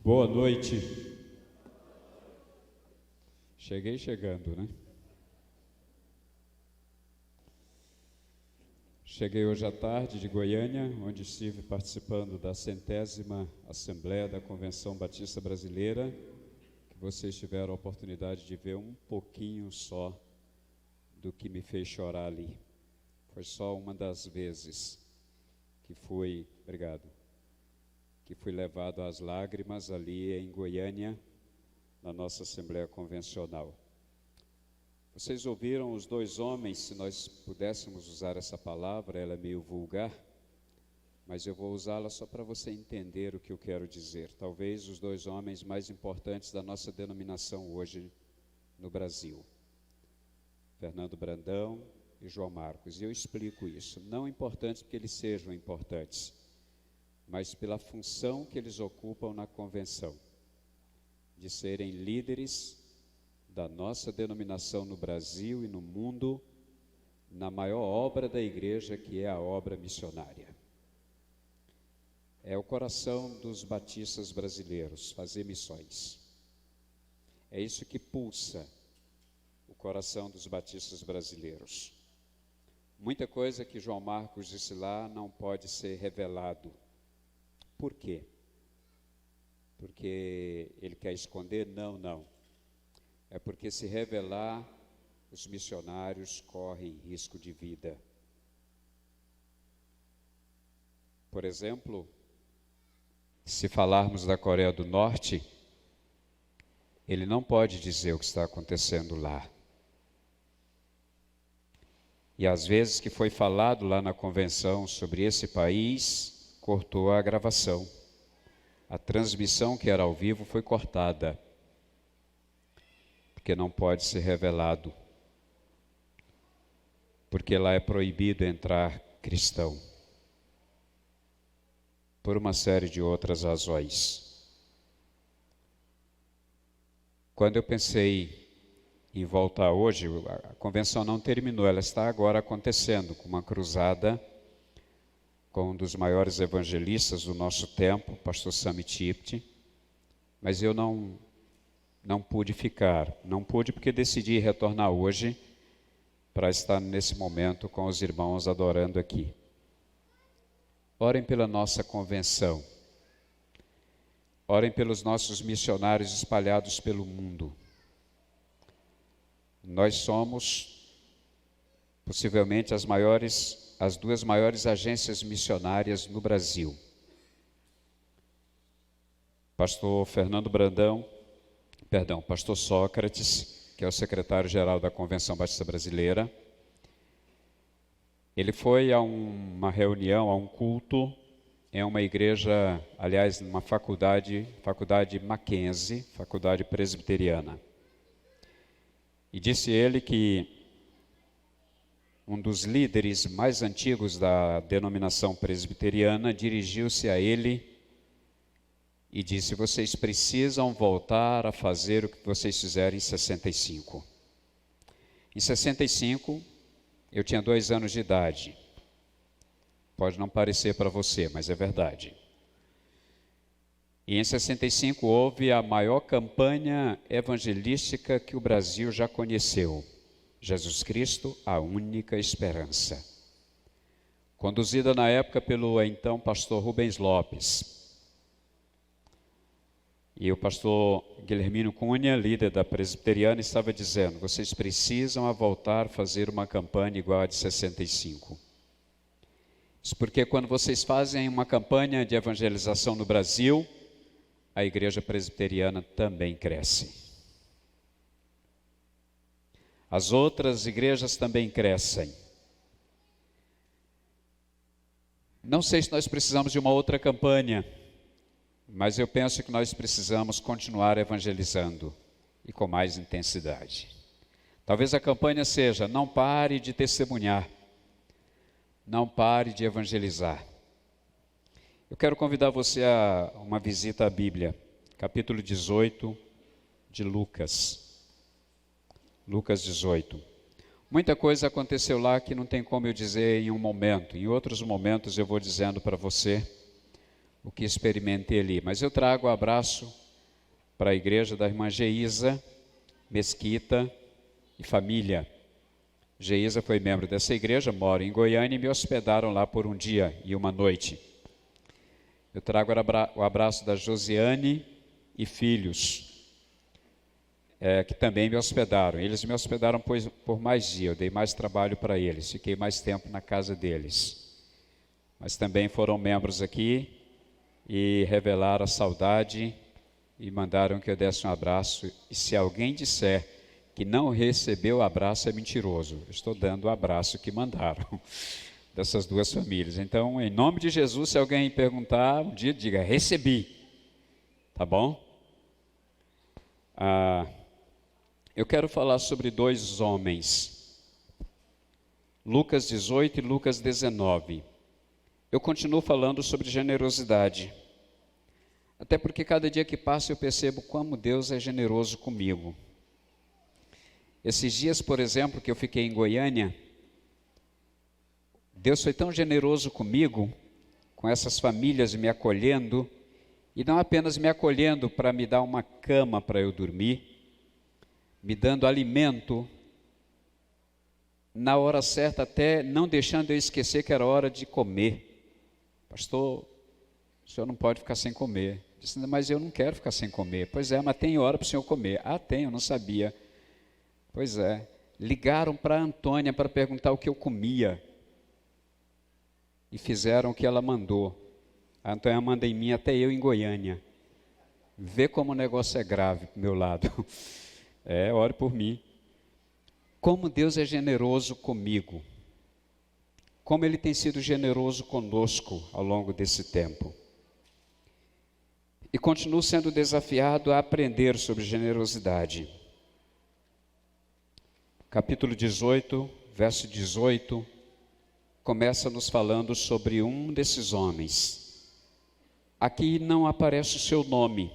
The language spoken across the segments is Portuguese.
Boa noite. Cheguei chegando, né? Cheguei hoje à tarde de Goiânia, onde estive participando da 100ª Assembleia da Convenção Batista Brasileira, que vocês tiveram a oportunidade de ver um pouquinho só do que me fez chorar ali. Foi só uma das vezes que fui levado às lágrimas ali em Goiânia, na nossa Assembleia Convencional. Vocês ouviram os dois homens, se nós pudéssemos usar essa palavra, ela é meio vulgar, mas eu vou usá-la só para você entender o que eu quero dizer. Talvez os dois homens mais importantes da nossa denominação hoje no Brasil. Fernando Brandão e João Marcos. E eu explico isso. Não importantes porque eles sejam importantes, mas pela função que eles ocupam na convenção, de serem líderes da nossa denominação no Brasil e no mundo, na maior obra da igreja, que é a obra missionária. É o coração dos batistas brasileiros, fazer missões. É isso que pulsa o coração dos batistas brasileiros. Muita coisa que João Marcos disse lá não pode ser revelado. Por quê? Porque ele quer esconder? Não. É porque se revelar, os missionários correm risco de vida. Por exemplo, se falarmos da Coreia do Norte, ele não pode dizer o que está acontecendo lá. E às vezes que foi falado lá na convenção sobre esse país, cortou a gravação. A transmissão que era ao vivo foi cortada, porque não pode ser revelado, porque lá é proibido entrar cristão, por uma série de outras razões. Quando eu pensei em voltar hoje, a convenção não terminou, ela está agora acontecendo, com uma cruzada com um dos maiores evangelistas do nosso tempo, pastor Sami Tipti, mas eu não pude ficar, não pude porque decidi retornar hoje para estar nesse momento com os irmãos adorando aqui. Orem pela nossa convenção, orem pelos nossos missionários espalhados pelo mundo. Nós somos possivelmente as duas maiores agências missionárias no Brasil. Pastor Sócrates, que é o secretário-geral da Convenção Batista Brasileira, ele foi a uma reunião, a um culto, em uma igreja, aliás, numa faculdade Mackenzie, faculdade presbiteriana. E disse ele que um dos líderes mais antigos da denominação presbiteriana dirigiu-se a ele e disse: vocês precisam voltar a fazer o que vocês fizeram em 65. Em 65, eu tinha 2 anos de idade. Pode não parecer para você, mas é verdade. E em 65 houve a maior campanha evangelística que o Brasil já conheceu. Jesus Cristo, a única esperança. Conduzida na época pelo então pastor Rubens Lopes. E o pastor Guilhermino Cunha, líder da presbiteriana, estava dizendo: vocês precisam voltar a fazer uma campanha igual a de 65. Isso porque quando vocês fazem uma campanha de evangelização no Brasil, a igreja presbiteriana também cresce. As outras igrejas também crescem. Não sei se nós precisamos de uma outra campanha, mas eu penso que nós precisamos continuar evangelizando e com mais intensidade. Talvez a campanha seja: não pare de testemunhar, não pare de evangelizar. Eu quero convidar você a uma visita à Bíblia, capítulo 18 de Lucas. Lucas 18. Muita coisa aconteceu lá que não tem como eu dizer em um momento. Em outros momentos eu vou dizendo para você o que experimentei ali. Mas eu trago um abraço para a igreja da irmã Geisa, Mesquita e família. Geisa foi membro dessa igreja, mora em Goiânia e me hospedaram lá por um dia e uma noite. Eu trago o abraço da Josiane e filhos, que também me hospedaram. Eles me hospedaram por mais dia, eu dei mais trabalho para eles, fiquei mais tempo na casa deles. Mas também foram membros aqui e revelaram a saudade e mandaram que eu desse um abraço. E se alguém disser que não recebeu o abraço, é mentiroso. Eu estou dando o abraço que mandaram dessas duas famílias. Então, em nome de Jesus, se alguém perguntar, um dia diga, recebi. Tá bom? Eu quero falar sobre dois homens, Lucas 18 e Lucas 19. Eu continuo falando sobre generosidade, até porque cada dia que passa eu percebo como Deus é generoso comigo. Esses dias, por exemplo, que eu fiquei em Goiânia, Deus foi tão generoso comigo, com essas famílias me acolhendo, e não apenas me acolhendo para me dar uma cama para eu dormir, me dando alimento, na hora certa até não deixando eu esquecer que era hora de comer. Pastor, o senhor não pode ficar sem comer. Eu disse, mas eu não quero ficar sem comer. Pois é, mas tem hora para o senhor comer. Ah, tem, eu não sabia. Pois é, ligaram para a Antônia para perguntar o que eu comia. E fizeram o que ela mandou. A Antônia manda em mim, até eu em Goiânia. Vê como o negócio é grave para o meu lado. Ore por mim. Como Deus é generoso comigo. Como Ele tem sido generoso conosco ao longo desse tempo. E continuo sendo desafiado a aprender sobre generosidade. Capítulo 18, verso 18, começa nos falando sobre um desses homens. Aqui não aparece o seu nome,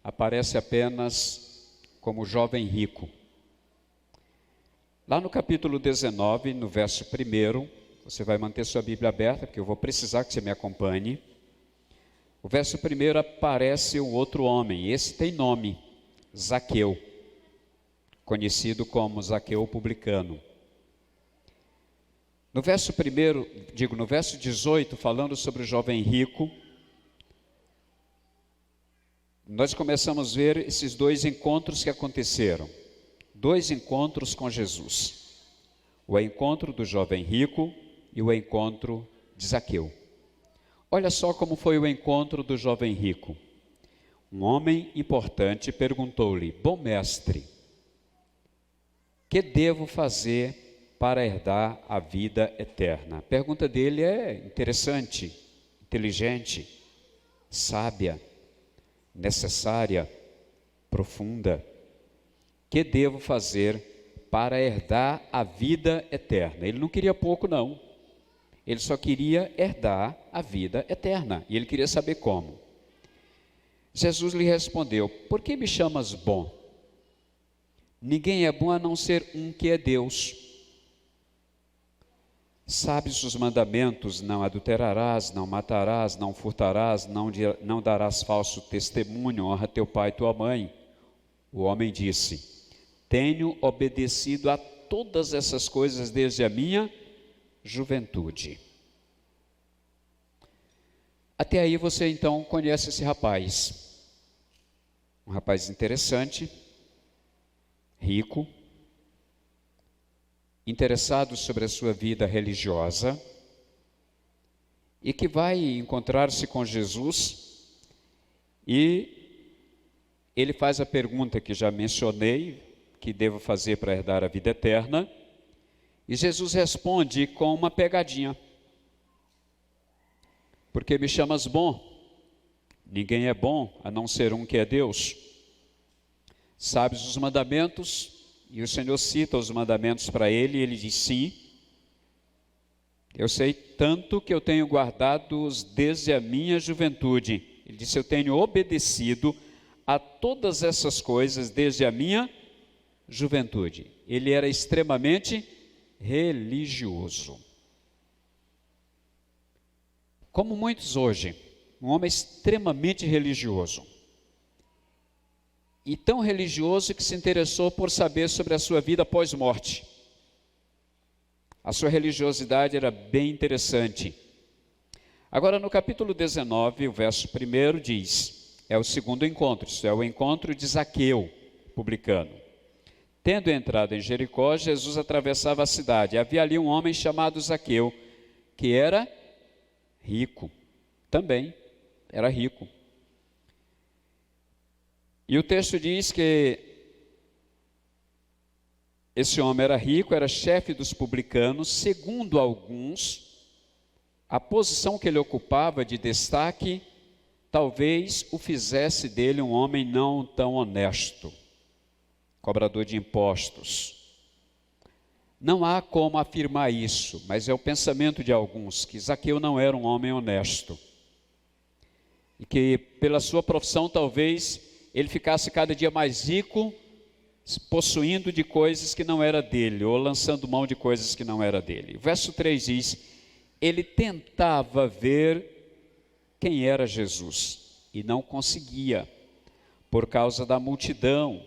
aparece apenas como jovem rico. Lá no capítulo 19, no verso 1, você vai manter sua Bíblia aberta, porque eu vou precisar que você me acompanhe. O verso 1 aparece um outro homem, esse tem nome, Zaqueu, conhecido como Zaqueu publicano. No verso 18, falando sobre o jovem rico, nós começamos a ver esses dois encontros que aconteceram. Dois encontros com Jesus. O encontro do jovem rico e o encontro de Zaqueu. Olha só como foi o encontro do jovem rico. Um homem importante perguntou-lhe, bom mestre, que devo fazer para herdar a vida eterna? A pergunta dele é interessante, inteligente, sábia, necessária, profunda. Que devo fazer para herdar a vida eterna? Ele não queria pouco, não. Ele só queria herdar a vida eterna. E ele queria saber como. Jesus lhe respondeu, por que me chamas bom? Ninguém é bom a não ser um que é Deus. Sabes os mandamentos, não adulterarás, não matarás, não furtarás, não darás falso testemunho, honra teu pai e tua mãe. O homem disse, tenho obedecido a todas essas coisas desde a minha juventude. Até aí você então conhece esse rapaz. Um rapaz interessante, rico, interessado sobre a sua vida religiosa e que vai encontrar-se com Jesus e ele faz a pergunta que já mencionei, que devo fazer para herdar a vida eterna, e Jesus responde com uma pegadinha. Porque me chamas bom? Ninguém é bom a não ser um que é Deus. Sabes os mandamentos? E o Senhor cita os mandamentos para ele, e ele diz sim. Eu sei tanto que eu tenho guardado-os desde a minha juventude. Ele disse, eu tenho obedecido a todas essas coisas desde a minha juventude. Ele era extremamente religioso. Como muitos hoje, um homem extremamente religioso. E tão religioso que se interessou por saber sobre a sua vida pós-morte. A sua religiosidade era bem interessante. Agora, no capítulo 19, o verso 1 diz, é o segundo encontro, isso é o encontro de Zaqueu, publicano. Tendo entrado em Jericó, Jesus atravessava a cidade. Havia ali um homem chamado Zaqueu, que era rico, também era rico. E o texto diz que esse homem era rico, era chefe dos publicanos. Segundo alguns, a posição que ele ocupava de destaque talvez o fizesse dele um homem não tão honesto, cobrador de impostos. Não há como afirmar isso, mas é o pensamento de alguns, que Zaqueu não era um homem honesto. E que pela sua profissão talvez ele ficasse cada dia mais rico, possuindo de coisas que não era dele, ou lançando mão de coisas que não era dele. O verso 3 diz, ele tentava ver quem era Jesus, e não conseguia, por causa da multidão,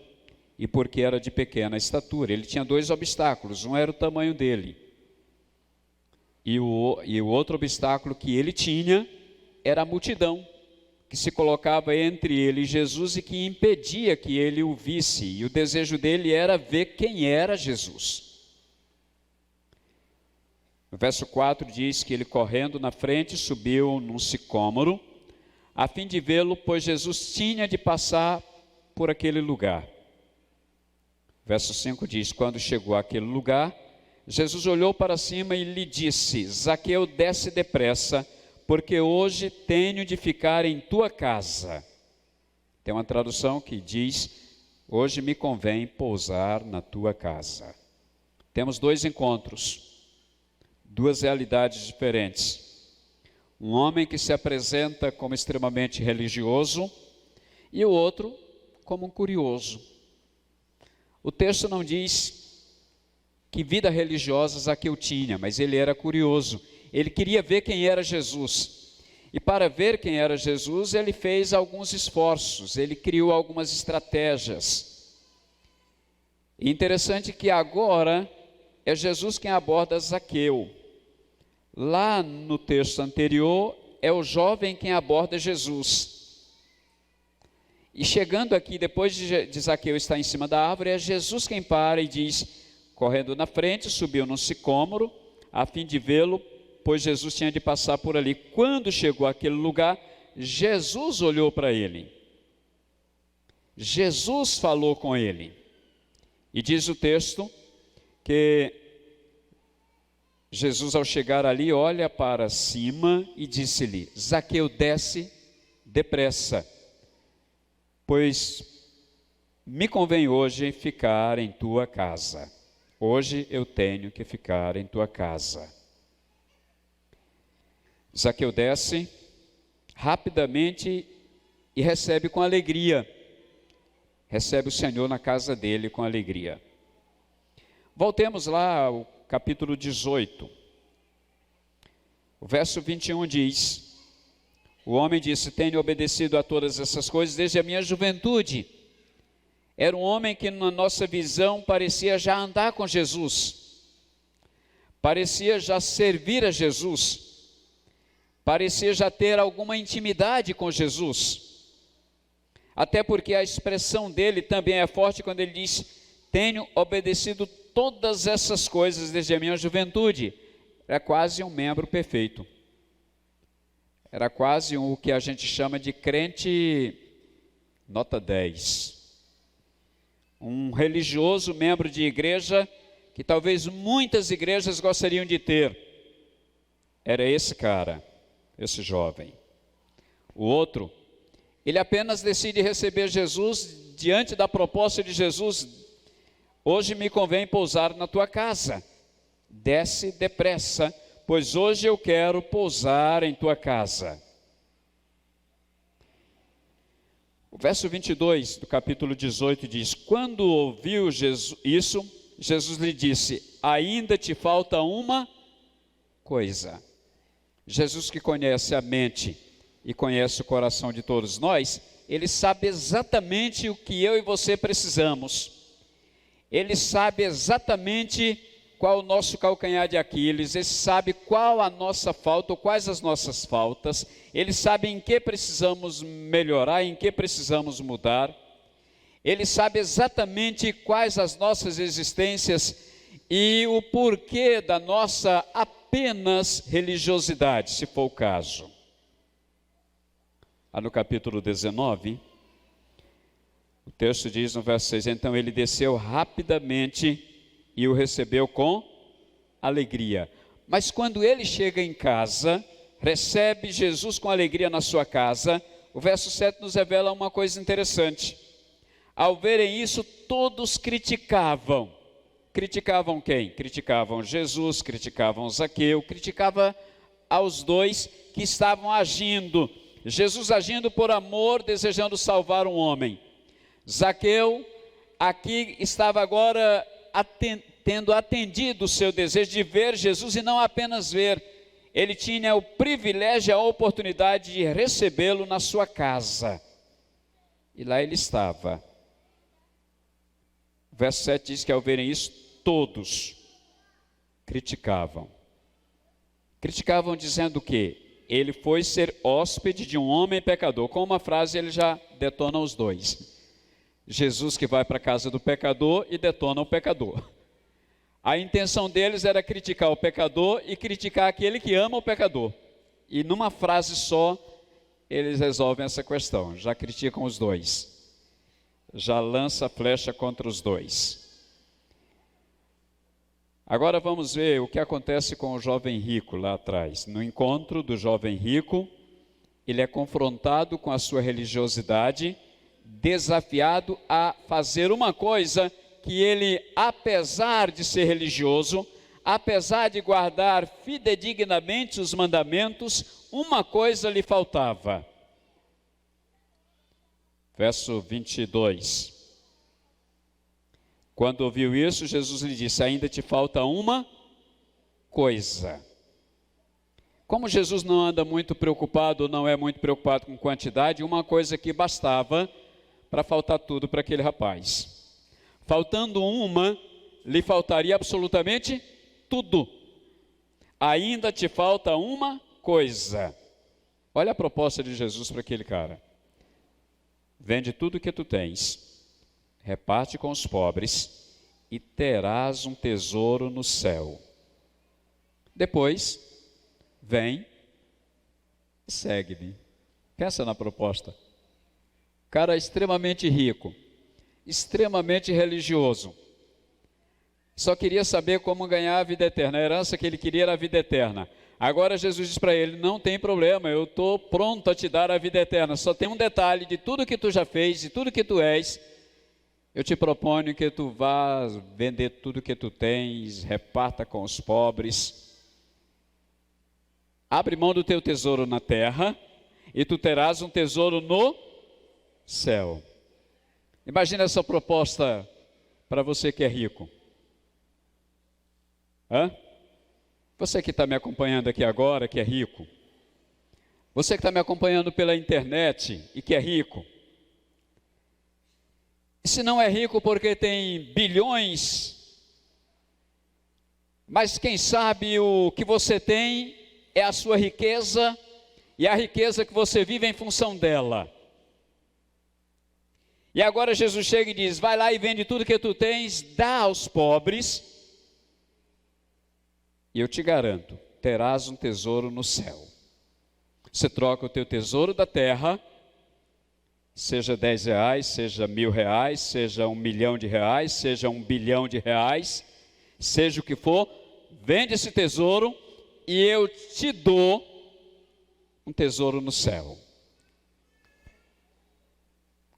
e porque era de pequena estatura. Ele tinha dois obstáculos, um era o tamanho dele, e o outro obstáculo que ele tinha era a multidão, que se colocava entre ele e Jesus e que impedia que ele o visse, e o desejo dele era ver quem era Jesus. O verso 4 diz que ele, correndo na frente, subiu num sicômoro, a fim de vê-lo, pois Jesus tinha de passar por aquele lugar. O verso 5 diz, quando chegou àquele lugar, Jesus olhou para cima e lhe disse, Zaqueu, desce depressa, porque hoje tenho de ficar em tua casa. Tem uma tradução que diz, hoje me convém pousar na tua casa. Temos dois encontros, duas realidades diferentes. Um homem que se apresenta como extremamente religioso e o outro como um curioso. O texto não diz que vida religiosa Zaqueu tinha, mas ele era curioso. Ele queria ver quem era Jesus. E para ver quem era Jesus, ele fez alguns esforços, ele criou algumas estratégias. E interessante que agora é Jesus quem aborda Zaqueu. Lá no texto anterior, é o jovem quem aborda Jesus. E chegando aqui, depois de Zaqueu estar em cima da árvore, é Jesus quem para e diz, correndo na frente, subiu num sicômoro, a fim de vê-lo, pois Jesus tinha de passar por ali. Quando chegou àquele lugar, Jesus olhou para ele. Jesus falou com ele. E diz o texto que Jesus, ao chegar ali, olha para cima e disse-lhe, Zaqueu, desce depressa, pois me convém hoje ficar em tua casa. Hoje eu tenho que ficar em tua casa. Zaqueu desce rapidamente e recebe com alegria. Recebe o Senhor na casa dele com alegria. Voltemos lá ao capítulo 18. O verso 21 diz, o homem disse, tenho obedecido a todas essas coisas desde a minha juventude. Era um homem que na nossa visão parecia já andar com Jesus. Parecia já servir a Jesus. Parecia já ter alguma intimidade com Jesus. Até porque a expressão dele também é forte quando ele diz, tenho obedecido todas essas coisas desde a minha juventude. Era quase um membro perfeito. Era quase o que a gente chama de crente nota 10. Um religioso membro de igreja que talvez muitas igrejas gostariam de ter. Era esse cara. Esse jovem. O outro, ele apenas decide receber Jesus diante da proposta de Jesus, hoje me convém pousar na tua casa, desce depressa, pois hoje eu quero pousar em tua casa. O verso 22 do capítulo 18 diz, quando ouviu isso, Jesus lhe disse, ainda te falta uma coisa. Jesus, que conhece a mente e conhece o coração de todos nós, ele sabe exatamente o que eu e você precisamos. Ele sabe exatamente qual o nosso calcanhar de Aquiles, ele sabe qual a nossa falta, ou quais as nossas faltas, ele sabe em que precisamos melhorar, em que precisamos mudar, ele sabe exatamente quais as nossas existências e o porquê da nossa apenas religiosidade, se for o caso. No capítulo 19, o texto diz no verso 6, então ele desceu rapidamente e o recebeu com alegria. Mas quando ele chega em casa, recebe Jesus com alegria na sua casa, o verso 7 nos revela uma coisa interessante. Ao verem isso, todos criticavam. Criticavam quem? Criticavam Jesus, criticavam Zaqueu, criticava aos dois que estavam agindo. Jesus agindo por amor, desejando salvar um homem. Zaqueu, aqui estava agora tendo atendido o seu desejo de ver Jesus e não apenas ver. Ele tinha o privilégio e a oportunidade de recebê-lo na sua casa. E lá ele estava. O verso 7 diz que ao verem isso, todos criticavam. Criticavam dizendo o quê? Ele foi ser hóspede de um homem pecador. Com uma frase ele já detona os dois. Jesus que vai para a casa do pecador e detona o pecador. A intenção deles era criticar o pecador e criticar aquele que ama o pecador. E numa frase só, eles resolvem essa questão. Já criticam os dois. Já lança a flecha contra os dois. Agora vamos ver o que acontece com o jovem rico lá atrás. No encontro do jovem rico, ele é confrontado com a sua religiosidade, desafiado a fazer uma coisa que ele, apesar de ser religioso, apesar de guardar fidedignamente os mandamentos, uma coisa lhe faltava. Verso 22. Quando ouviu isso, Jesus lhe disse, ainda te falta uma coisa. Como Jesus não anda muito preocupado, não é muito preocupado com quantidade, uma coisa que bastava para faltar tudo para aquele rapaz. Faltando uma, lhe faltaria absolutamente tudo. Ainda te falta uma coisa. Olha a proposta de Jesus para aquele cara. Vende tudo que tu tens, reparte com os pobres e terás um tesouro no céu. Depois, vem e segue-me. Pensa na proposta. Cara extremamente rico, extremamente religioso. Só queria saber como ganhar a vida eterna. A herança que ele queria era a vida eterna. Agora Jesus diz para ele, não tem problema, eu estou pronto a te dar a vida eterna. Só tem um detalhe, de tudo que tu já fez, de tudo que tu és, eu te proponho que tu vás vender tudo que tu tens, reparta com os pobres. Abre mão do teu tesouro na terra e tu terás um tesouro no céu. Imagina essa proposta para você que é rico. Você que está me acompanhando aqui agora, que é rico. Você que está me acompanhando pela internet e que é rico. E se não é rico porque tem bilhões, mas quem sabe o que você tem é a sua riqueza e a riqueza que você vive em função dela. E agora Jesus chega e diz, vai lá e vende tudo que tu tens, dá aos pobres, e eu te garanto, terás um tesouro no céu. Você troca o teu tesouro da terra, seja 10 reais, seja 1.000 reais, seja 1 milhão de reais, seja 1 bilhão de reais, seja o que for, vende esse tesouro e eu te dou um tesouro no céu.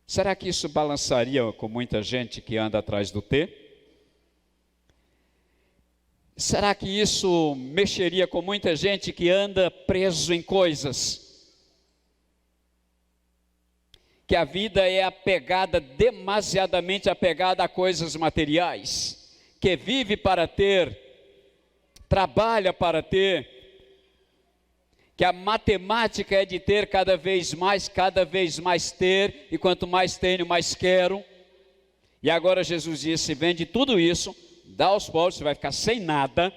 Será que isso balançaria com muita gente que anda atrás do T? Será que isso mexeria com muita gente que anda preso em coisas? Que a vida é apegada, demasiadamente apegada a coisas materiais, que vive para ter, trabalha para ter, que a matemática é de ter cada vez mais ter, e quanto mais tenho, mais quero. E agora Jesus disse: vende tudo isso, dá aos pobres, você vai ficar sem nada.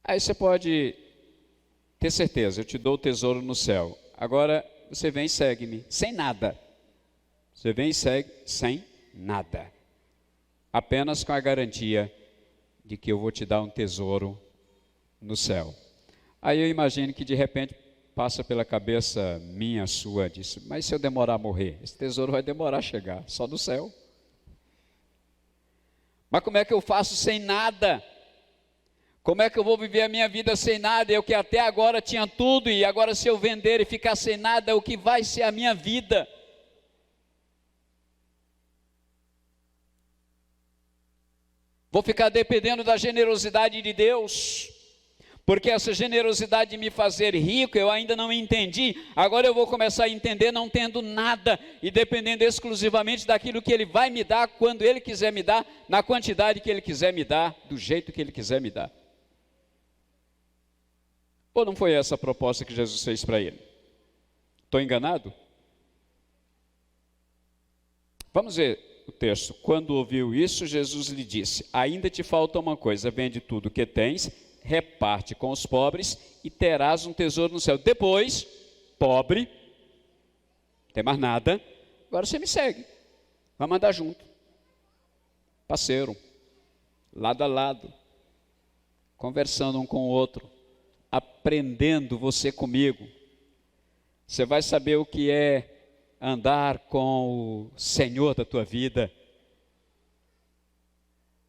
Aí você pode ter certeza, eu te dou o tesouro no céu. Agora você vem e segue-me, sem nada. Você vem e segue sem nada. Apenas com a garantia de que eu vou te dar um tesouro no céu. Aí eu imagino que de repente passa pela cabeça minha, sua, disse: mas se eu demorar a morrer? Esse tesouro vai demorar a chegar, só no céu. Mas como é que eu faço sem nada? Como é que eu vou viver a minha vida sem nada? Eu que até agora tinha tudo, e agora se eu vender e ficar sem nada, o que vai ser a minha vida? Vou ficar dependendo da generosidade de Deus, porque essa generosidade de me fazer rico eu ainda não entendi. Agora eu vou começar a entender não tendo nada e dependendo exclusivamente daquilo que Ele vai me dar, quando Ele quiser me dar, na quantidade que Ele quiser me dar, do jeito que Ele quiser me dar. Ou não foi essa a proposta que Jesus fez para ele? Estou enganado? Vamos ver o texto. Quando ouviu isso, Jesus lhe disse: ainda te falta uma coisa, vende tudo o que tens, reparte com os pobres e terás um tesouro no céu. Depois, pobre, não tem mais nada, agora você me segue, vamos andar junto, parceiro, lado a lado, conversando um com o outro, aprendendo você comigo. Você vai saber o que é andar com o Senhor da tua vida,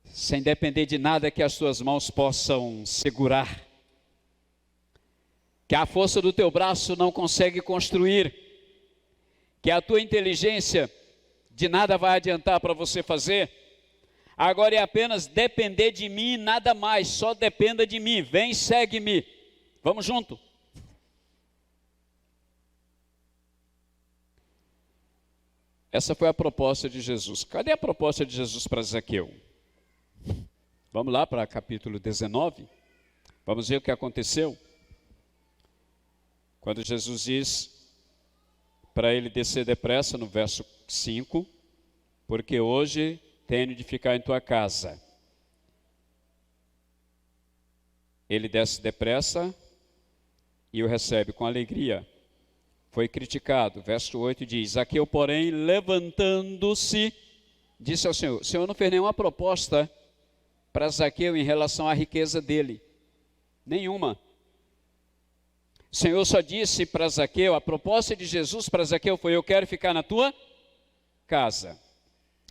sem depender de nada que as tuas mãos possam segurar, que a força do teu braço não consegue construir, que a tua inteligência de nada vai adiantar para você fazer. Agora é apenas depender de mim, nada mais, só dependa de mim. Vem, segue-me, vamos junto. Essa foi a proposta de Jesus. Cadê a proposta de Jesus para Zaqueu? Vamos lá para capítulo 19. Vamos ver o que aconteceu. Quando Jesus diz para ele descer depressa, no verso 5, porque hoje tenho de ficar em tua casa. Ele desce depressa e o recebe com alegria. Foi criticado. Verso 8 diz: Zaqueu, porém, levantando-se, disse ao Senhor. O Senhor não fez nenhuma proposta para Zaqueu em relação à riqueza dele. Nenhuma. O Senhor só disse para Zaqueu, a proposta de Jesus para Zaqueu foi: eu quero ficar na tua casa.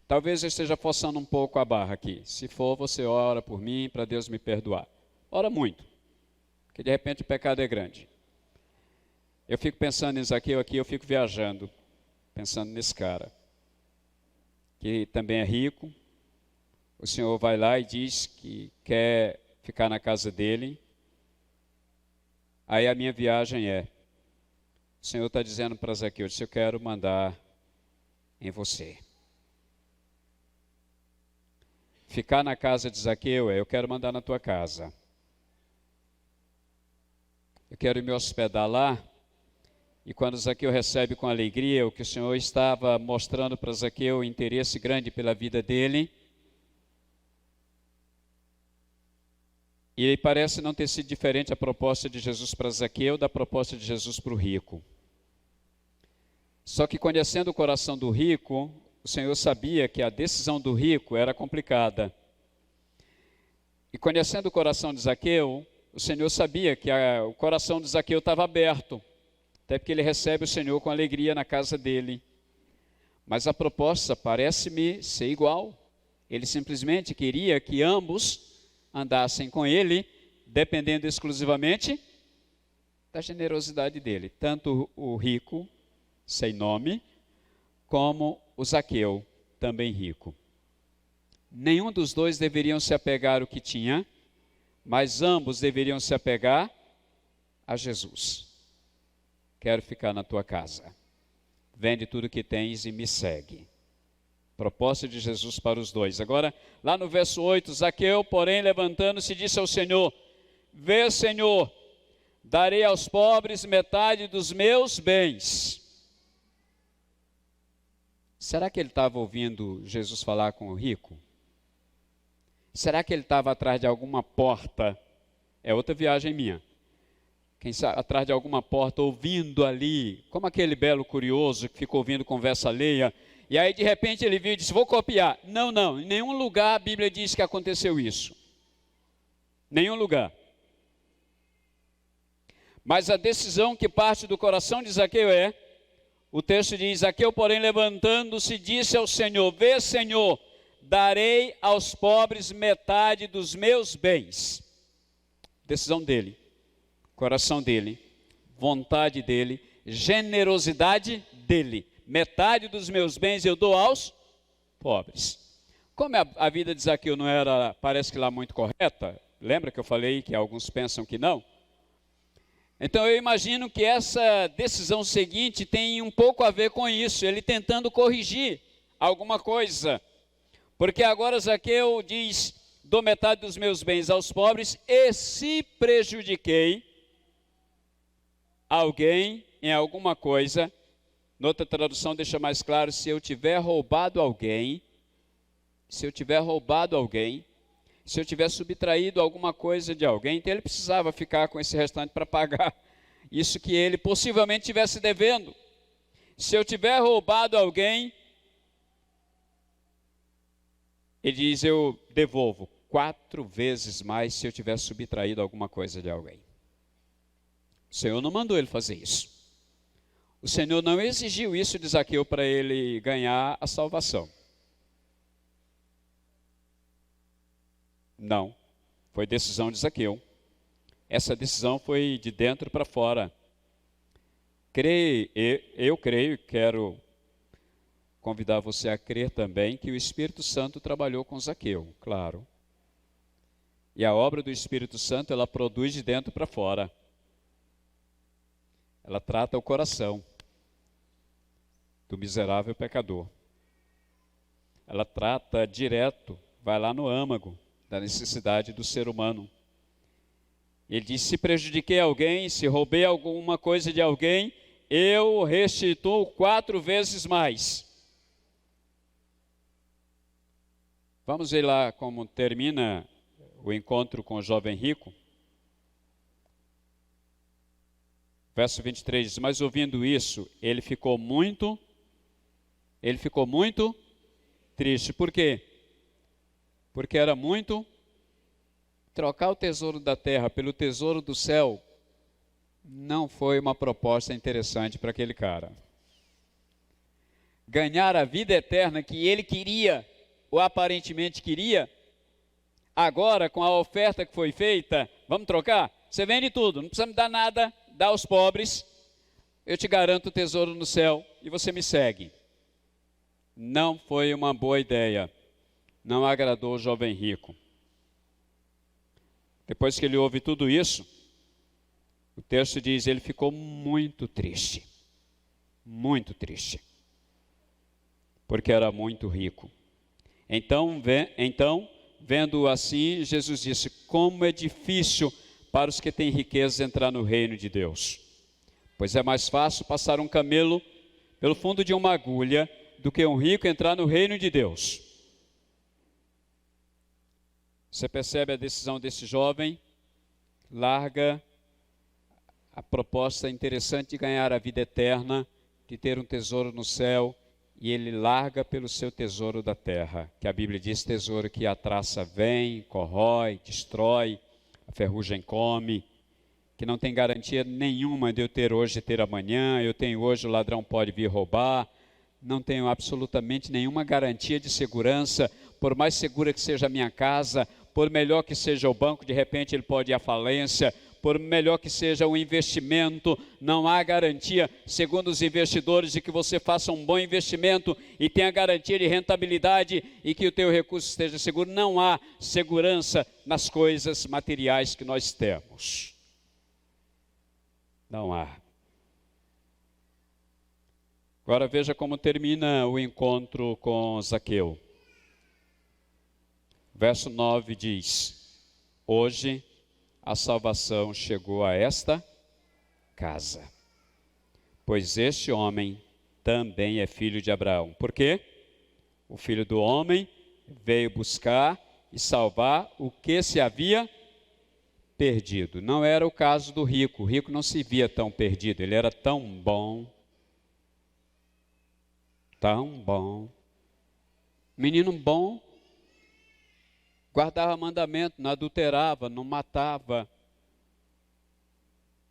Talvez eu esteja forçando um pouco a barra aqui. Se for, você ora por mim para Deus me perdoar. Ora muito, porque de repente o pecado é grande. Eu fico pensando em Zaqueu aqui, eu fico viajando, pensando nesse cara, que também é rico. O Senhor vai lá e diz que quer ficar na casa dele. Aí a minha viagem é: o Senhor está dizendo para Zaqueu, eu quero mandar em você. Ficar na casa de Zaqueu é: eu quero mandar na tua casa. Eu quero me hospedar lá. E quando Zaqueu recebe com alegria o que o Senhor estava mostrando para Zaqueu, interesse grande pela vida dele, e parece não ter sido diferente a proposta de Jesus para Zaqueu da proposta de Jesus para o rico. Só que, conhecendo o coração do rico, o Senhor sabia que a decisão do rico era complicada. E conhecendo o coração de Zaqueu, o Senhor sabia que o coração de Zaqueu estava aberto, até porque ele recebe o Senhor com alegria na casa dele. Mas a proposta parece-me ser igual. Ele simplesmente queria que ambos andassem com ele, dependendo exclusivamente da generosidade dele. Tanto o rico, sem nome, como o Zaqueu, também rico. Nenhum dos dois deveriam se apegar ao que tinha, mas ambos deveriam se apegar a Jesus. Quero ficar na tua casa. Vende tudo que tens e me segue. Proposta de Jesus para os dois. Agora, lá no verso 8, Zaqueu, porém, levantando-se, disse ao Senhor: vê, Senhor, darei aos pobres metade dos meus bens. Será que ele estava ouvindo Jesus falar com o rico? Será que ele estava atrás de alguma porta? É outra viagem minha. Quem sabe, atrás de alguma porta, ouvindo ali, como aquele belo curioso que ficou ouvindo conversa alheia, e aí de repente ele viu e disse, vou copiar. Não, não, em nenhum lugar a Bíblia diz que aconteceu isso. Nenhum lugar. Mas a decisão que parte do coração de Zaqueu é, o texto diz, Zaqueu, porém, levantando-se, disse ao Senhor, vê, Senhor, darei aos pobres metade dos meus bens. Decisão dele, coração dele, vontade dele, generosidade dele. Metade dos meus bens eu dou aos pobres. Como a vida de Zaqueu não era, parece que lá muito correta, lembra que eu falei que alguns pensam que não? Então eu imagino que essa decisão seguinte tem um pouco a ver com isso, ele tentando corrigir alguma coisa. Porque agora Zaqueu diz, dou metade dos meus bens aos pobres, e se prejudiquei alguém em alguma coisa, noutra tradução deixa mais claro, se eu tiver roubado alguém, se eu tiver subtraído alguma coisa de alguém, então ele precisava ficar com esse restante para pagar isso que ele possivelmente estivesse devendo. Se eu tiver roubado alguém, ele diz, eu devolvo 4 vezes mais se eu tiver subtraído alguma coisa de alguém. O Senhor não mandou ele fazer isso. O Senhor não exigiu isso de Zaqueu para ele ganhar a salvação. Não, foi decisão de Zaqueu. Essa decisão foi de dentro para fora. Eu creio e quero convidar você a crer também que o Espírito Santo trabalhou com Zaqueu, claro. E a obra do Espírito Santo, ela produz de dentro para fora. Ela trata o coração do miserável pecador. Ela trata direto, vai lá no âmago da necessidade do ser humano. Ele diz, se prejudiquei alguém, se roubei alguma coisa de alguém, eu restituo 4 vezes mais. Vamos ver lá como termina o encontro com o jovem rico. Verso 23 diz, mas ouvindo isso, ele ficou muito triste. Por quê? Porque era muito. Trocar o tesouro da terra pelo tesouro do céu não foi uma proposta interessante para aquele cara. Ganhar a vida eterna que ele queria, ou aparentemente queria, agora com a oferta que foi feita, vamos trocar? Você vende tudo, não precisa me dar nada, dá aos pobres, eu te garanto o tesouro no céu e você me segue. Não foi uma boa ideia, não agradou o jovem rico. Depois que ele ouve tudo isso, o texto diz, ele ficou muito triste, porque era muito rico. Então, vendo assim, Jesus disse, como é difícil para os que têm riquezas entrar no reino de Deus. Pois é mais fácil passar um camelo pelo fundo de uma agulha do que um rico entrar no reino de Deus. Você percebe a decisão desse jovem? Larga a proposta interessante de ganhar a vida eterna, de ter um tesouro no céu, e ele larga pelo seu tesouro da terra, que a Bíblia diz, tesouro que a traça vem, corrói, destrói, a ferrugem come, que não tem garantia nenhuma de eu ter hoje e ter amanhã, eu tenho hoje, o ladrão pode vir roubar, não tenho absolutamente nenhuma garantia de segurança, por mais segura que seja a minha casa, por melhor que seja o banco, de repente ele pode ir à falência, por melhor que seja o investimento, não há garantia, segundo os investidores, de que você faça um bom investimento e tenha garantia de rentabilidade e que o teu recurso esteja seguro. Não há segurança nas coisas materiais que nós temos. Não há. Agora veja como termina o encontro com Zaqueu. Verso 9 diz, hoje a salvação chegou a esta casa. Pois este homem também é filho de Abraão. Por quê? O filho do homem veio buscar e salvar o que se havia perdido. Não era o caso do rico. O rico não se via tão perdido. Ele era tão bom. Tão bom. Menino bom. Guardava mandamento, não adulterava, não matava.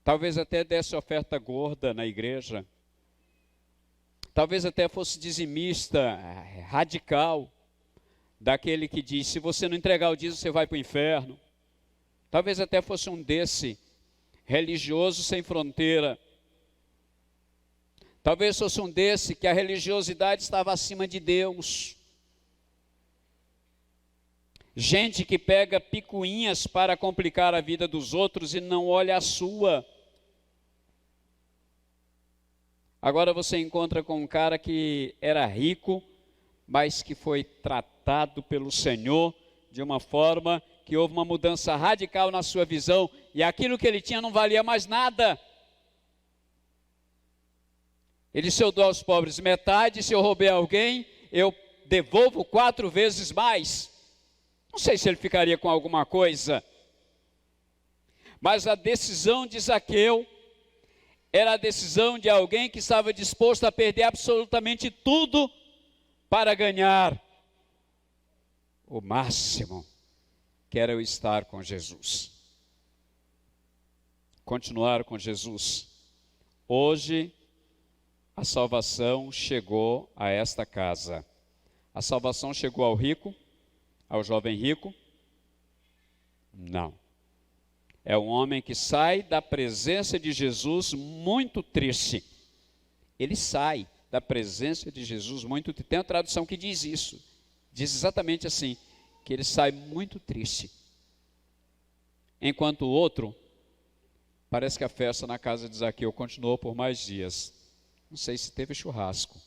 Talvez até desse oferta gorda na igreja. Talvez até fosse dizimista, radical. Daquele que diz, se você não entregar o dízimo, você vai para o inferno. Talvez até fosse um desse, religioso sem fronteira. Talvez fosse um desse, que a religiosidade estava acima de Deus. Gente que pega picuinhas para complicar a vida dos outros e não olha a sua. Agora você encontra com um cara que era rico, mas que foi tratado pelo Senhor de uma forma que houve uma mudança radical na sua visão, e aquilo que ele tinha não valia mais nada. Ele disse, eu dou aos pobres metade, se eu roubei alguém, eu devolvo 4 vezes mais. Não sei se ele ficaria com alguma coisa, mas a decisão de Zaqueu era a decisão de alguém que estava disposto a perder absolutamente tudo para ganhar o máximo, que era eu estar com Jesus. Continuar com Jesus. Hoje, a salvação chegou a esta casa. A salvação chegou ao rico, ao jovem rico? Não. É um homem que sai da presença de Jesus muito triste. Ele sai da presença de Jesus muito triste. Tem uma tradução que diz isso. Diz exatamente assim, que ele sai muito triste. Enquanto o outro, parece que a festa na casa de Zaqueu continuou por mais dias. Não sei se teve churrasco,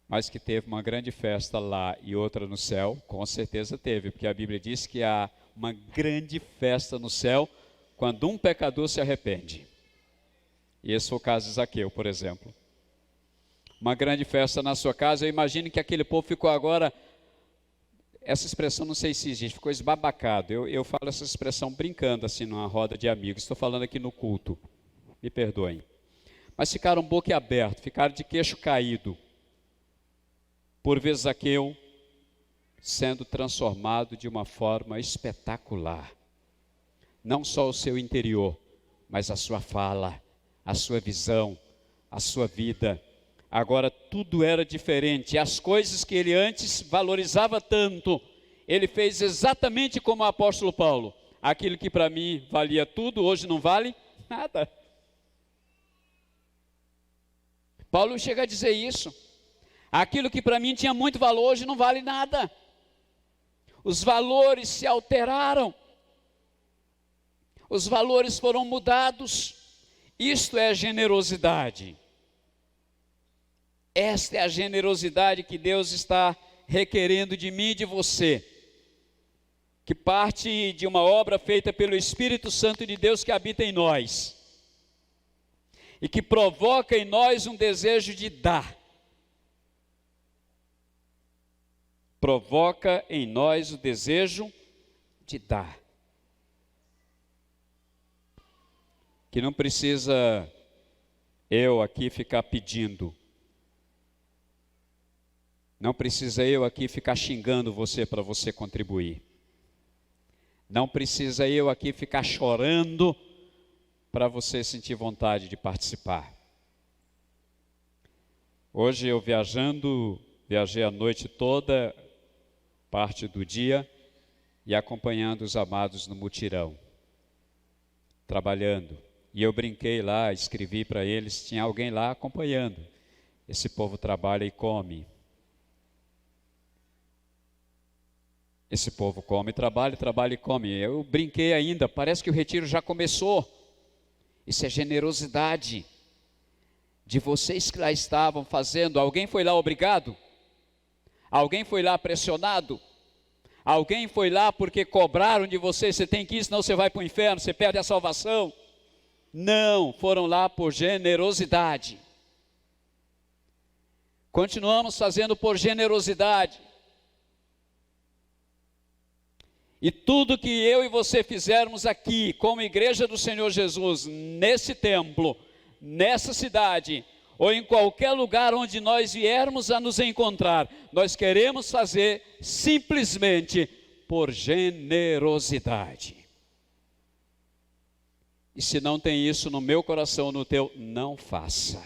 mas que teve uma grande festa lá e outra no céu, com certeza teve, porque a Bíblia diz que há uma grande festa no céu quando um pecador se arrepende. E esse foi o caso de Zaqueu, por exemplo. Uma grande festa na sua casa, eu imagino que aquele povo ficou agora, essa expressão não sei se existe, ficou esbabacado. Eu falo essa expressão brincando assim numa roda de amigos, estou falando aqui no culto, me perdoem. Mas ficaram boquiabertos, ficaram de queixo caído, por ver Zaqueu sendo transformado de uma forma espetacular. Não só o seu interior, mas a sua fala, a sua visão, a sua vida. Agora tudo era diferente. As coisas que ele antes valorizava tanto, ele fez exatamente como o apóstolo Paulo. Aquilo que para mim valia tudo, hoje não vale nada. Paulo chega a dizer isso. Aquilo que para mim tinha muito valor, hoje não vale nada. Os valores se alteraram. Os valores foram mudados. Isto é generosidade. Esta é a generosidade que Deus está requerendo de mim e de você, que parte de uma obra feita pelo Espírito Santo de Deus que habita em nós, e que provoca em nós um desejo de dar. Provoca em nós o desejo de dar. Que não precisa eu aqui ficar pedindo. Não precisa eu aqui ficar xingando você para você contribuir. Não precisa eu aqui ficar chorando para você sentir vontade de participar. Hoje eu viajei a noite toda, parte do dia, e acompanhando os amados no mutirão, trabalhando. E eu brinquei lá, escrevi para eles, tinha alguém lá acompanhando. Esse povo trabalha e come. Esse povo come, trabalha e come. Eu brinquei ainda, parece que o retiro já começou. Isso é generosidade de vocês que lá estavam fazendo. Alguém foi lá obrigado? Alguém foi lá pressionado? Alguém foi lá porque cobraram de você, você tem que ir, senão você vai para o inferno, você perde a salvação. Não, foram lá por generosidade. Continuamos fazendo por generosidade. E tudo que eu e você fizermos aqui, como igreja do Senhor Jesus, nesse templo, nessa cidade, ou em qualquer lugar onde nós viermos a nos encontrar, nós queremos fazer simplesmente por generosidade. E se não tem isso no meu coração, no teu, não faça.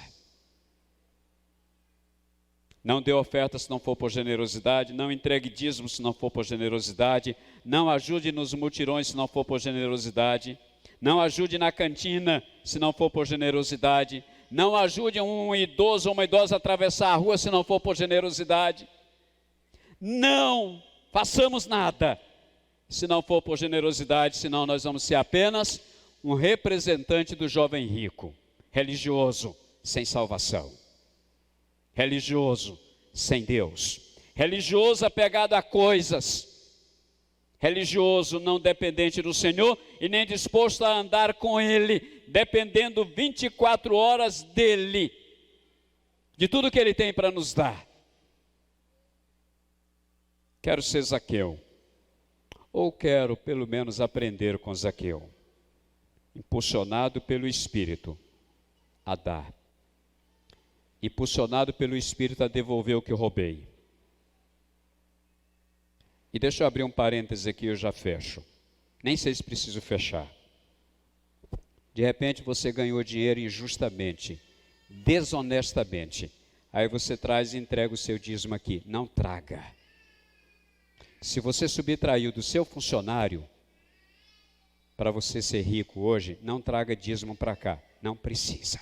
Não dê oferta se não for por generosidade, não entregue dízimo se não for por generosidade, não ajude nos mutirões se não for por generosidade, não ajude na cantina se não for por generosidade, não ajude um idoso ou uma idosa a atravessar a rua se não for por generosidade. Não façamos nada se não for por generosidade, senão nós vamos ser apenas um representante do jovem rico, religioso, sem salvação. Religioso sem Deus, religioso apegado a coisas, religioso não dependente do Senhor e nem disposto a andar com Ele, dependendo 24 horas dEle, de tudo que Ele tem para nos dar. Quero ser Zaqueu, ou quero pelo menos aprender com Zaqueu, impulsionado pelo Espírito a dar. Impulsionado pelo Espírito a devolver o que eu roubei. E deixa eu abrir um parêntese aqui, eu já fecho. Nem sei se preciso fechar. De repente você ganhou dinheiro injustamente, desonestamente. Aí você traz e entrega o seu dízimo aqui. Não traga. Se você subtraiu do seu funcionário, para você ser rico hoje, não traga dízimo para cá. Não precisa.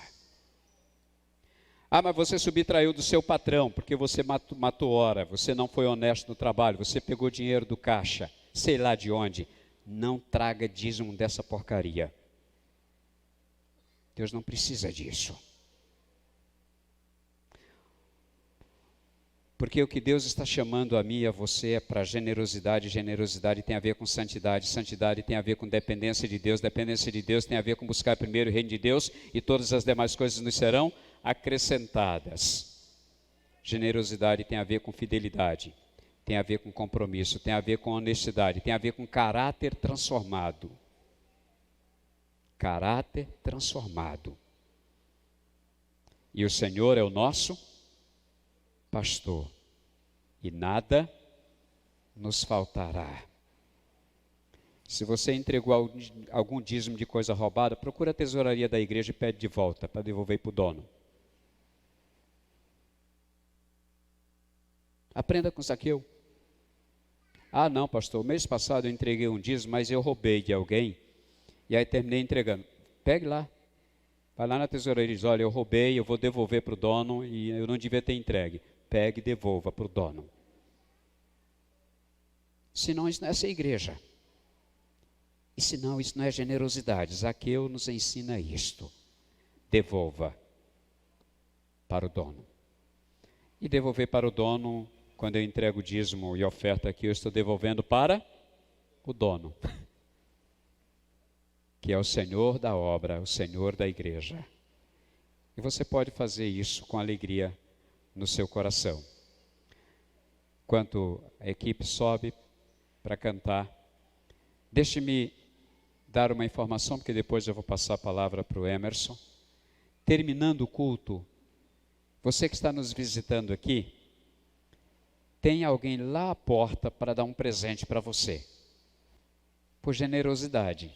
Ah, mas você subtraiu do seu patrão, porque você matou hora, você não foi honesto no trabalho, você pegou dinheiro do caixa, sei lá de onde. Não traga dízimo dessa porcaria. Deus não precisa disso. Porque o que Deus está chamando a mim e a você é para generosidade. Generosidade tem a ver com santidade. Santidade tem a ver com dependência de Deus. Dependência de Deus tem a ver com buscar primeiro o reino de Deus e todas as demais coisas nos serão acrescentadas. Generosidade tem a ver com fidelidade, tem a ver com compromisso, tem a ver com honestidade, tem a ver com caráter transformado. Caráter transformado. E o Senhor é o nosso pastor, e nada nos faltará. Se você entregou algum dízimo de coisa roubada, procura a tesouraria da igreja e pede de volta para devolver para o dono. Aprenda com Zaqueu. Ah, não, pastor, mês passado eu entreguei um dízimo, mas eu roubei de alguém, e aí terminei entregando. Pegue lá, vai lá na tesouraria e diz, olha, eu roubei, eu vou devolver para o dono, e eu não devia ter entregue. Pegue e devolva para o dono. Senão isso não é essa igreja. E senão isso não é generosidade. Zaqueu nos ensina isto. Devolva para o dono. E devolver para o dono, quando eu entrego o dízimo e oferta aqui, eu estou devolvendo para o dono, que é o Senhor da obra, o Senhor da igreja. E você pode fazer isso com alegria no seu coração. Enquanto a equipe sobe para cantar, deixe-me dar uma informação, porque depois eu vou passar a palavra para o Emerson. Terminando o culto, você que está nos visitando aqui, tem alguém lá à porta para dar um presente para você, por generosidade.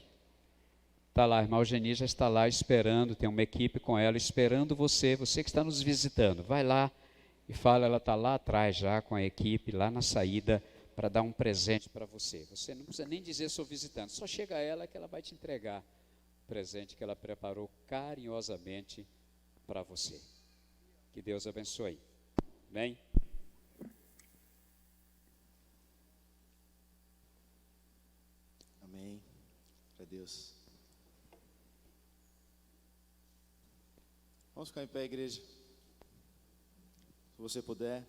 Está lá, a irmã Eugenia já está lá esperando, tem uma equipe com ela esperando você, você que está nos visitando. Vai lá e fala, ela está lá atrás já com a equipe, lá na saída, para dar um presente para você. Você não precisa nem dizer sou visitante, só chega a ela que ela vai te entregar o presente que ela preparou carinhosamente para você. Que Deus abençoe. Amém? Amém. Para Deus. Vamos ficar em pé, igreja. Se você puder.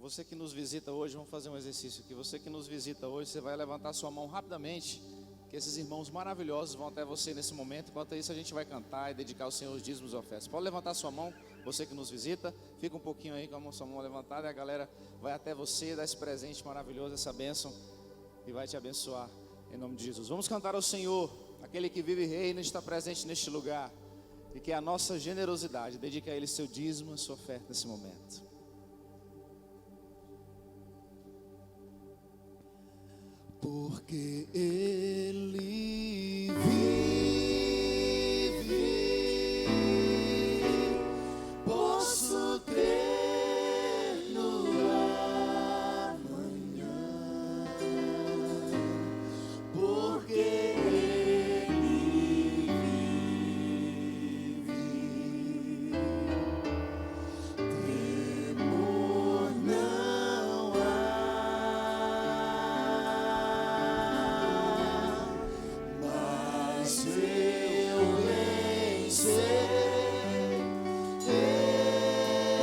Você que nos visita hoje, vamos fazer um exercício aqui. Você que nos visita hoje, você vai levantar sua mão rapidamente, que esses irmãos maravilhosos vão até você nesse momento. Enquanto isso, a gente vai cantar e dedicar ao Senhor os dízimos e ofertas. Pode levantar sua mão, você que nos visita. Fica um pouquinho aí com a sua mão levantada e a galera vai até você, dar esse presente maravilhoso, essa bênção, e vai te abençoar em nome de Jesus. Vamos cantar ao Senhor, aquele que vive e reina, está presente neste lugar, e que é a nossa generosidade. Dedique a Ele seu dízimo, a sua oferta nesse momento. Porque Ele vive, posso crer no amanhã. Porque Ele vive, temor não há.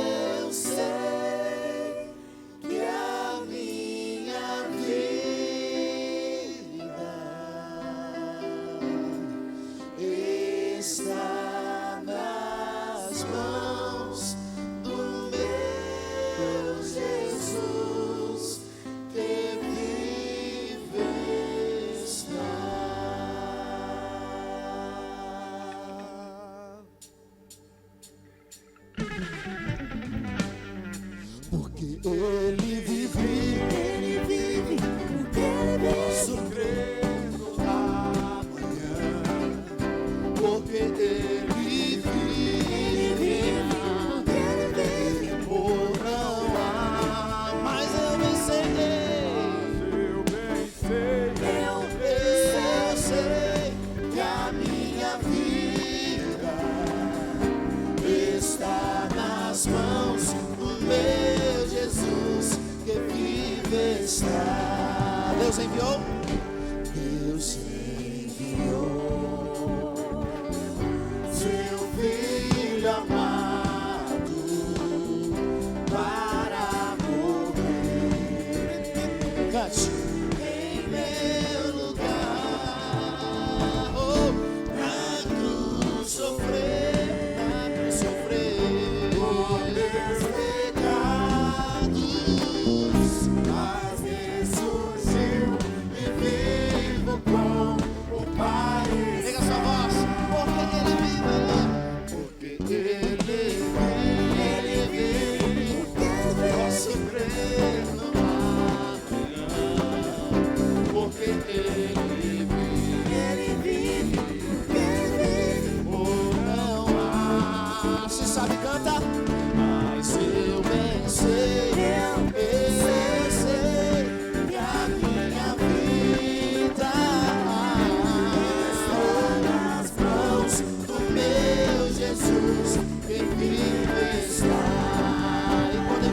Eu sei que a minha vida está nas mãos do meu Jesus, que vive está. Porque Ele vive, porque Ele posso crer no amanhã. Porque Ele vive, por não há, mas eu sei que a minha vida está nas mãos do meu Jesus, que vive está. Deus enviou? Deus enviou seu Filho amado para morrer. Cante. Em meu lugar, oh, na cruz sofrer, por meus pecados, mas ressurgiu e vivo com o Pai. Liga sua voz, porque Ele vive, posso crer no amanhã, porque Ele vive, por não há. Se sabe, canta. Mas eu bem sei, eu sei que a minha vida está nas mãos do meu Jesus, que vive está. E quando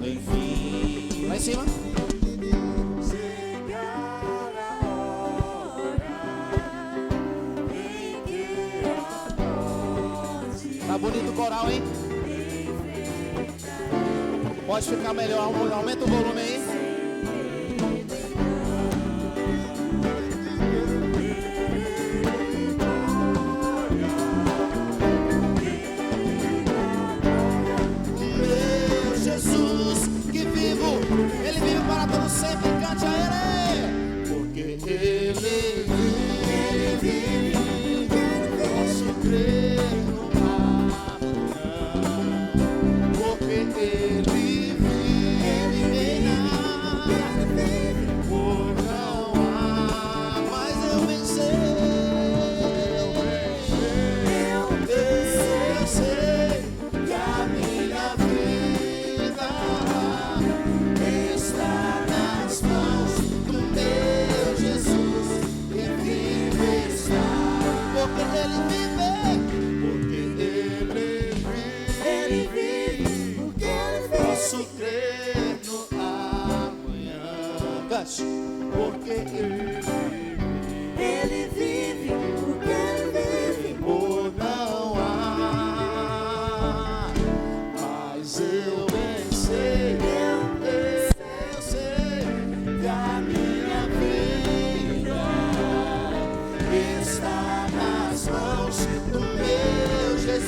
enfim, lá em cima, chegar a hora em que tá bonito o coral, hein? Pode ficar melhor, aumenta o volume aí. Meu Jesus que vivo, Ele vive para todo sempre, cante a Ele. Porque Ele vive, posso crer no amanhã. Porque Ele reina, por não há, mas eu venci. Eu sei que a minha vida está nas mãos do meu Jesus, que vive está. Porque Ele vive, posso crer no amanhã. Cante. Porque Ele vive, por não há, mas eu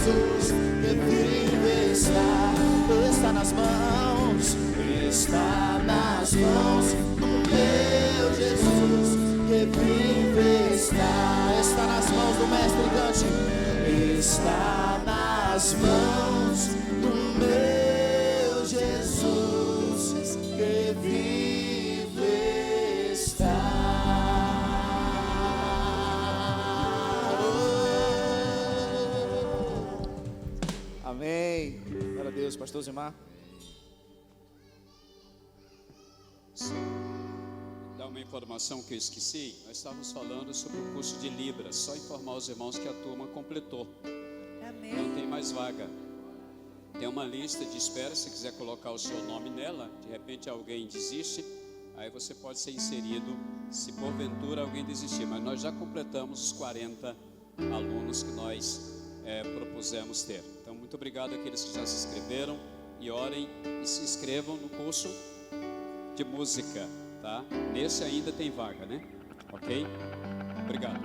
Jesus que vive está nas mãos, está nas mãos do meu Jesus que vive está nas mãos do mestre cante, está nas mãos do meu Jesus que vive está. Amém. Glória a Deus, pastor Zimar. Dá uma informação que eu esqueci. Nós estávamos falando sobre o curso de Libras. Só informar os irmãos que a turma completou. Amém. Não tem mais vaga. Tem uma lista de espera. Se quiser colocar o seu nome nela, de repente alguém desiste, aí você pode ser inserido se porventura alguém desistir. Mas nós já completamos os 40 alunos que nós propusemos ter. Então, muito obrigado àqueles que já se inscreveram. E orem e se inscrevam no curso de música, tá? Nesse ainda tem vaga, né? Ok? Obrigado.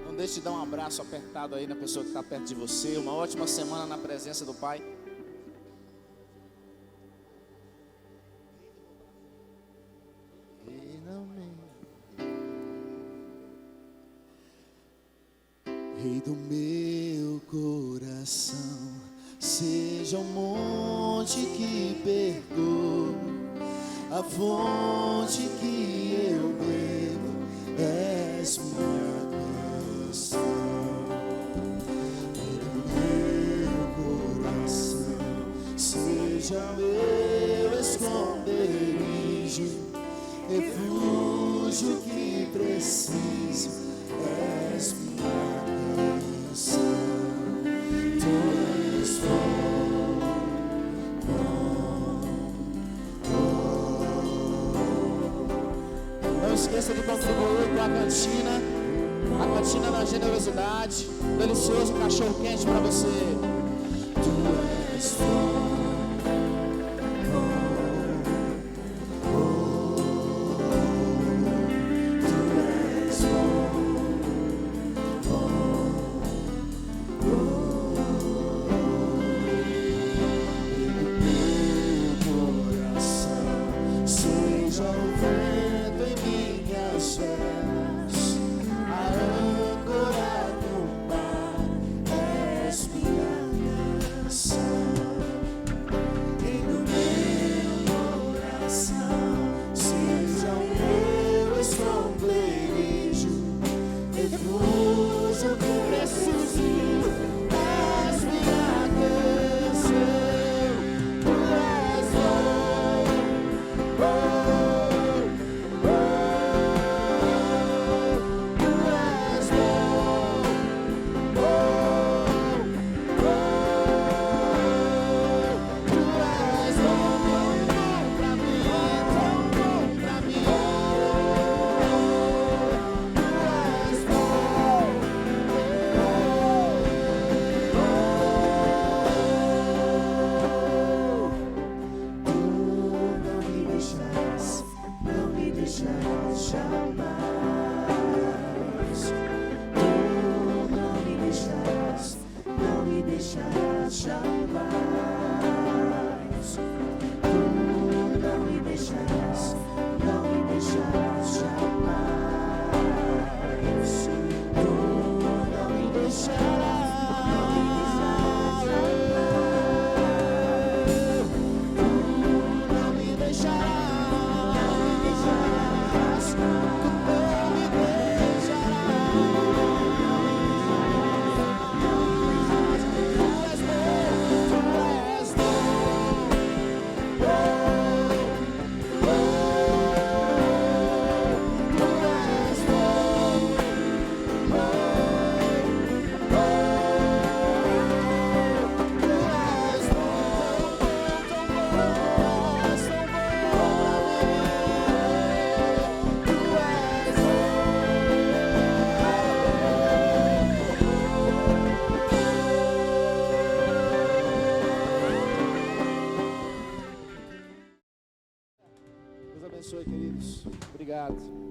Não deixe de dar um abraço apertado aí na pessoa que está perto de você. Uma ótima semana na presença do Pai. Rei do meu coração, seja o monte que perdoa, a fonte que eu bebo, és minha canção. Rei do meu coração, seja meu esconderijo, refúgio que preciso, és minha canção. Tu és Não esqueça de contribuir com a cantina na generosidade, delicioso cachorro quente para você. Tu és Deus abençoe, queridos. Obrigado.